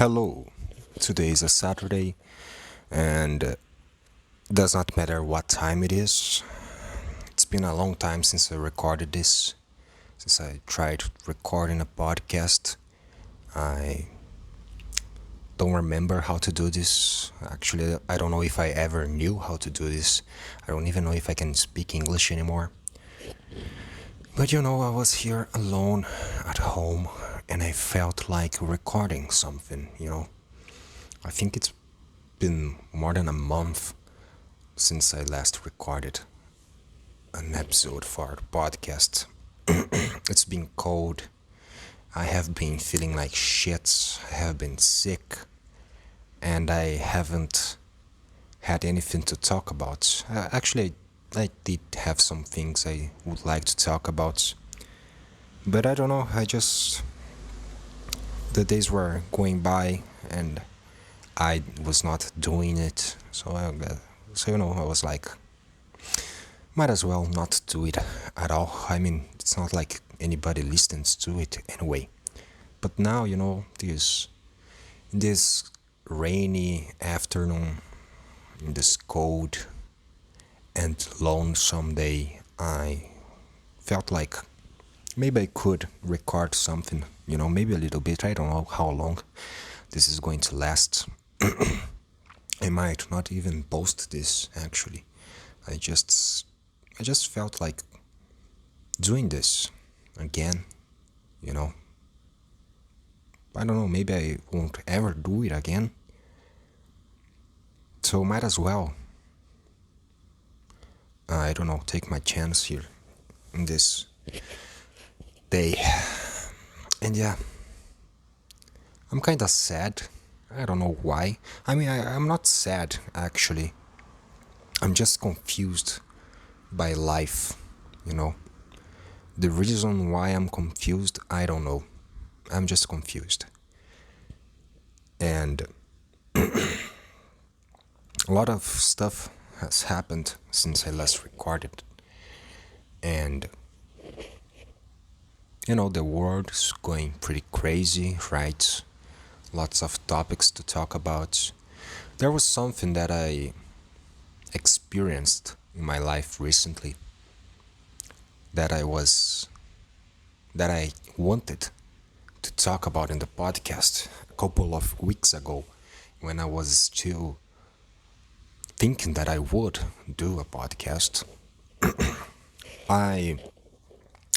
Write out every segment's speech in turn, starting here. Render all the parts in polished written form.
Hello. Today is a Saturday, and does not matter what time it is. It's been a long time since I recorded this. Since I tried recording a podcast, I don't remember how to do this. Actually, I don't know if I ever knew how to do this. I don't even know if I can speak English anymore. But I was here alone at home, and I felt like recording something. I think it's been more than a month since I last recorded an episode for the podcast. It's been cold. I have been feeling like shit. I have been sick. And I haven't had anything to talk about. Actually, I did have some things I would like to talk about. But I don't know. The days were going by and I was not doing it. So I was like, might as well not do it at all. I mean, it's not like anybody listens to it anyway. But now, this rainy afternoon, in this cold and lonesome day, I felt like maybe I could record something, maybe a little bit. I don't know how long this is going to last. I might not even post this actually. I just I just felt like doing this again, you know. I don't know, maybe I won't ever do it again. So might as well, I don't know, take my chance here in this day. And yeah, I'm kinda sad. I don't know why. I mean, I'm not sad actually. I'm just confused by life, you know. The reason why I'm confused, I don't know. I'm just confused. And a lot of stuff has happened since I last recorded. And, the world's going pretty crazy, right? Lots of topics to talk about. There was something that I experienced in my life recently that I wanted to talk about in the podcast a couple of weeks ago when I was still thinking that I would do a podcast. I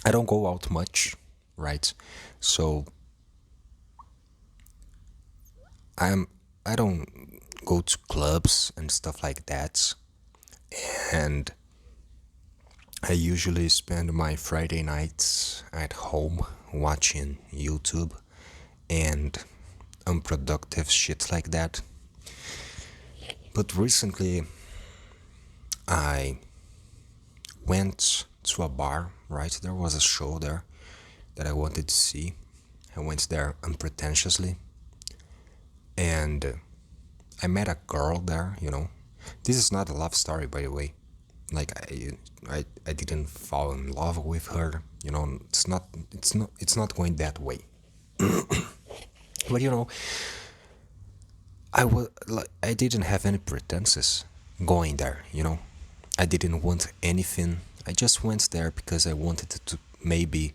I don't go out much, right? So I don't go to clubs and stuff like that. And I usually spend my Friday nights at home watching YouTube and unproductive shit like that. But recently I went to a bar, right? There was a show there that I wanted to see. I went there unpretentiously and I met a girl there. This is not a love story, by the way. Like I didn't fall in love with her. It's not going that way. But I didn't have any pretenses going there. I didn't want anything. I just went there because I wanted to maybe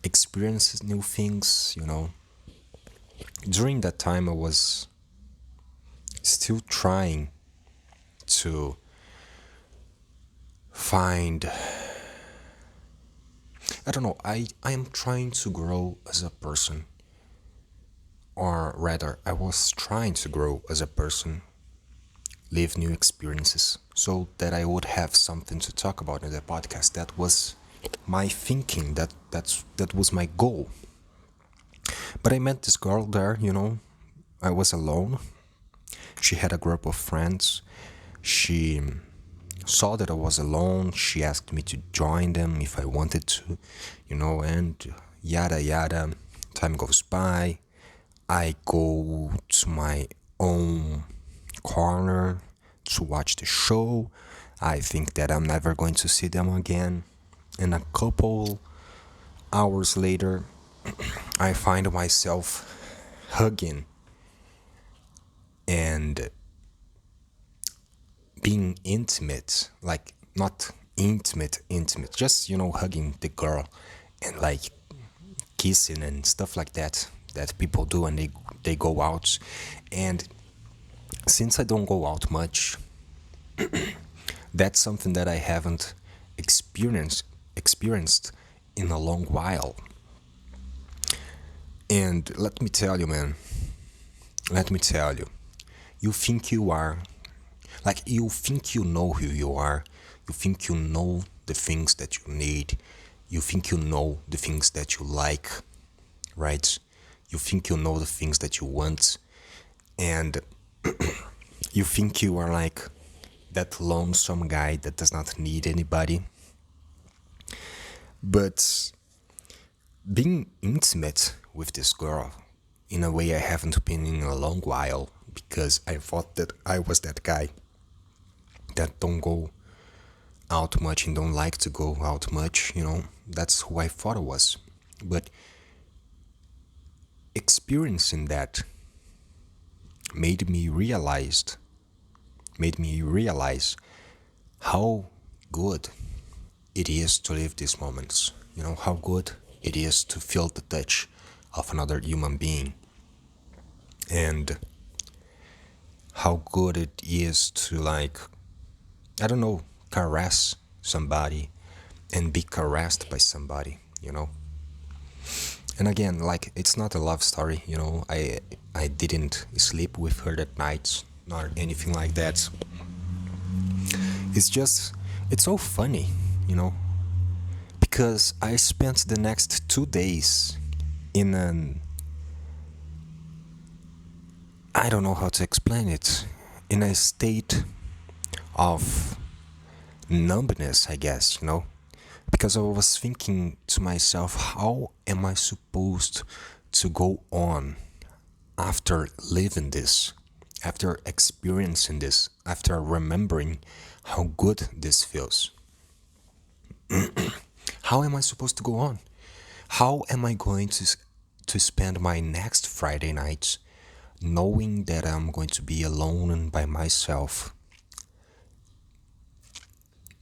experience new things. During that time I was still trying to find, I don't know, I am trying to grow as a person. Or rather, I was trying to grow as a person, live new experiences, so that I would have something to talk about in the podcast. That was my thinking. That was my goal. But I met this girl there. I was alone. She had a group of friends. She saw that I was alone. She asked me to join them if I wanted to, and yada yada. Time goes by. I go to my own corner to watch the show. I think that I'm never going to see them again. And a couple hours later, I find myself hugging and being intimate, like not intimate, just hugging the girl and like kissing and stuff like that people do when they go out. And since I don't go out much, that's something that I haven't experienced in a long while. And let me tell you, man, let me tell you, you think you are, like, you think you know who you are, you think you know the things that you need, you think you know the things that you like, right? You think you know the things that you want, and you think you are like that lonesome guy that does not need anybody. But being intimate with this girl in a way I haven't been in a long while, because I thought that I was that guy that don't go out much and don't like to go out much. That's who I thought I was. But experiencing that made me realize how good it is to live these moments. How good it is to feel the touch of another human being, and how good it is to, like, I don't know, caress somebody and be caressed by somebody. And again, like, it's not a love story. I didn't sleep with her that night, nor anything like that. It's just, it's so funny, because I spent the next 2 days in an, I don't know how to explain it, in a state of numbness, I guess. Because I was thinking to myself, how am I supposed to go on after living this, after experiencing this, after remembering how good this feels? How am I supposed to go on? How am I going to spend my next Friday nights knowing that I'm going to be alone and by myself?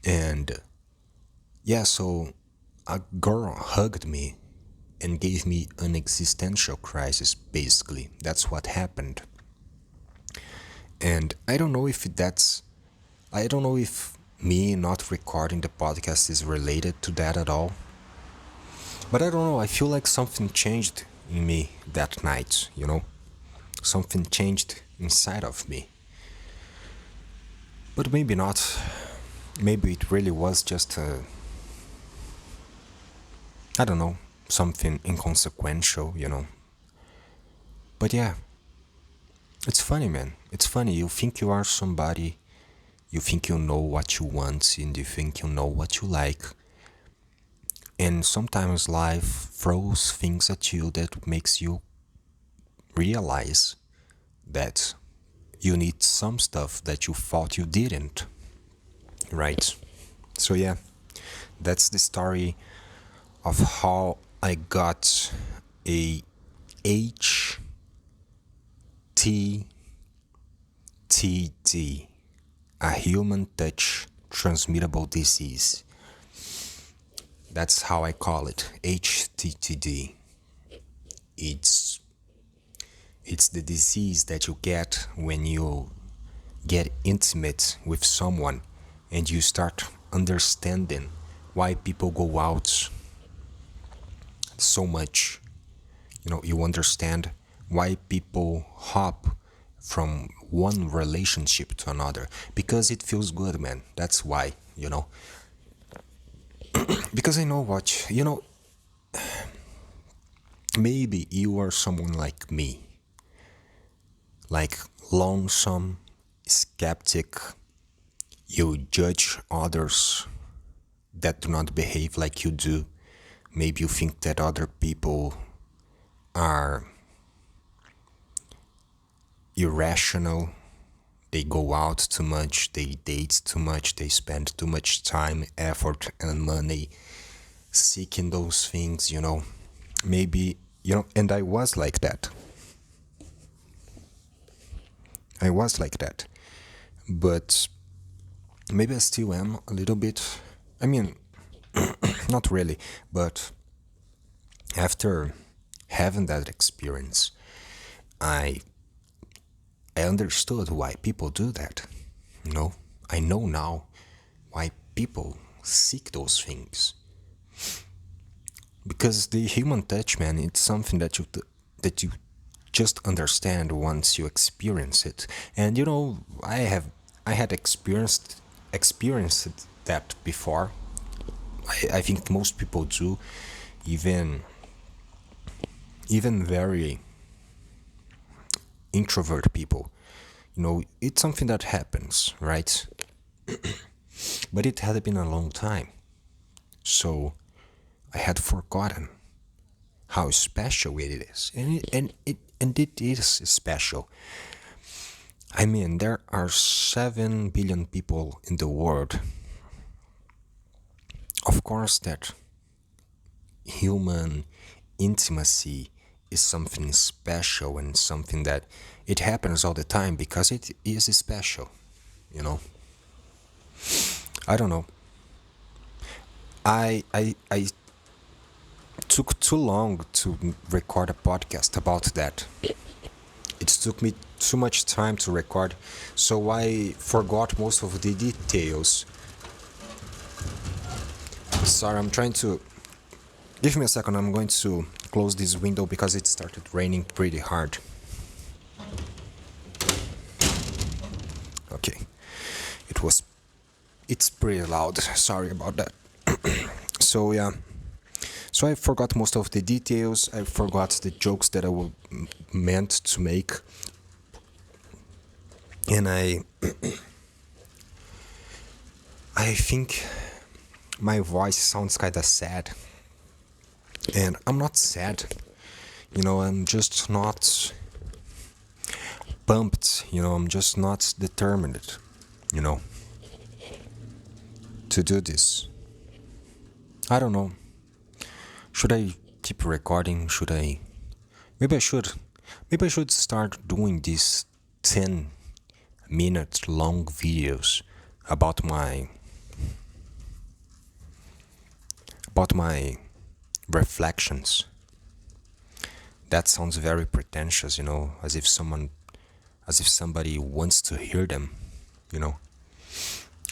And yeah, so a girl hugged me and gave me an existential crisis, basically. That's what happened. And I don't know if me not recording the podcast is related to that at all. But I don't know, I feel like something changed in me that night. Something changed inside of me. But maybe not. Maybe it really was just I don't know, something inconsequential. But yeah, it's funny, man. It's funny. You think you are somebody, you think you know what you want, and you think you know what you like. And sometimes life throws things at you that makes you realize that you need some stuff that you thought you didn't, right? So yeah, that's the story of how I got a HTTD, a human touch transmittable disease. That's how I call it, HTTD. It's the disease that you get when you get intimate with someone and you start understanding why people go out so much. You understand why people hop from one relationship to another, because it feels good, man. That's why. Because I know maybe you are someone like me, like lonesome, skeptic. You judge others that do not behave like you do. Maybe you think that other people are irrational. They go out too much, they date too much, they spend too much time, effort, and money seeking those things. Maybe, and I was like that. I was like that. But maybe I still am a little bit. I mean, not really, but after having that experience, I I understood why people do that. You know, I know now why people seek those things. Because the human touch, man, it's something that you just understand once you experience it. And you know, I had experienced that before. I think most people do, even even very introvert people. You know, it's something that happens, right? But it had been a long time, so I had forgotten how special it is, and it is special. I mean, there are 7 billion people in the world. Of course, that human intimacy is something special and something that it happens all the time because it is special, you know. I don't know. I took too long to record a podcast about that. It took me too much time to record, so I forgot most of the details. Sorry, I'm trying to. Give me a second, I'm going to close this window because it started raining pretty hard. Okay. It was. It's pretty loud. Sorry about that. So, yeah. So I forgot most of the details. I forgot the jokes that meant to make. And I think my voice sounds kind of sad. And I'm not sad. You know, I'm just not pumped. You know, I'm just not determined, you know, to do this. I don't know. Should I keep recording? Should I? Maybe I should. Maybe I should start doing these 10-minute long videos about my reflections. That sounds very pretentious, you know, as if somebody wants to hear them, you know.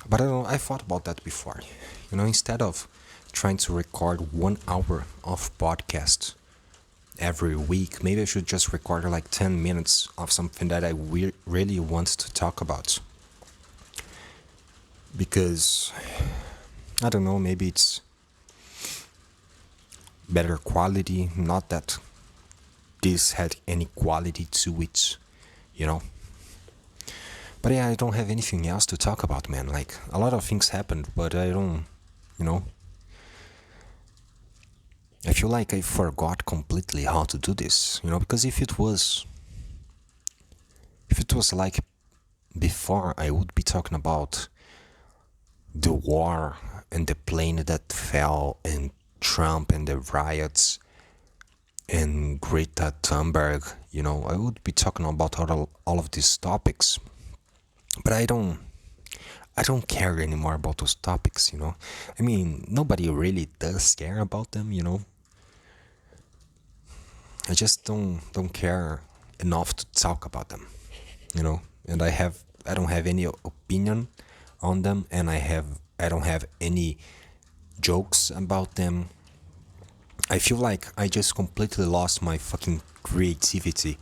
But I don't know, I thought about that before. You know, instead of trying to record 1 hour of podcast every week, maybe I should just record like 10 minutes of something that I really want to talk about. Because, I don't know, maybe it's better quality, not that this had any quality to it, you know. But yeah, I don't have anything else to talk about, man. Like, a lot of things happened, but I don't, you know. I feel like I forgot completely how to do this, you know, because if it was like before, I would be talking about the war and the plane that fell and Trump and the riots and Greta Thunberg, you know, I would be talking about all of these topics. But I don't care anymore about those topics, you know. I mean, nobody really does care about them, you know. I just don't care enough to talk about them, you know. And I don't have any opinion on them, and I don't have any jokes about them. I feel like I just completely lost my fucking creativity.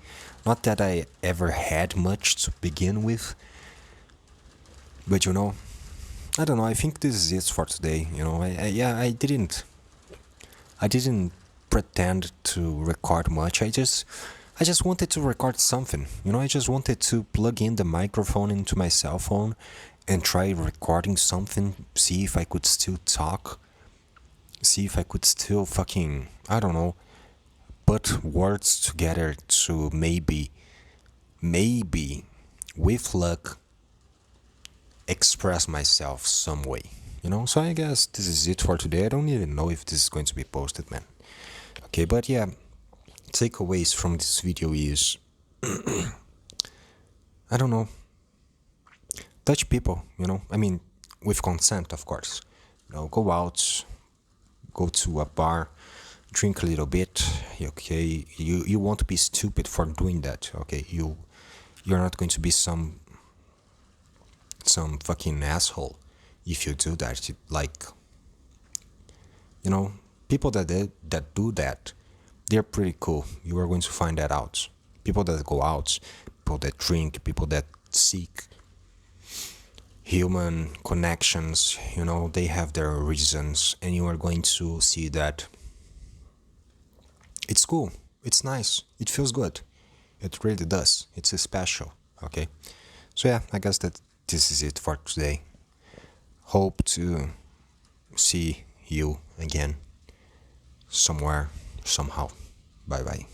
Not that I ever had much to begin with, but you know, I don't know. I think this is it for today. You know, I didn't pretend to record much. I just wanted to record something. You know, I just wanted to plug in the microphone into my cell phone and try recording something. See if I could still talk. See if I could still fucking, I don't know, put words together to maybe, with luck, express myself some way, you know. So I guess this is it for today. I don't even know if this is going to be posted, man. Okay, but yeah, takeaways from this video is I don't know, touch people, I mean, with consent, of course. Go out, go to a bar, drink a little bit, okay? You won't be stupid for doing that, okay? You're not going to be some fucking asshole if you do that. Like, you know, people that do that, they're pretty cool. You are going to find that out. People that go out, people that drink, people that seek human connections, they have their reasons, and you are going to see that it's cool, it's nice, it feels good. It really does. It's special, okay? So yeah, I guess that this is it for today. Hope to see you again somewhere, somehow. Bye bye.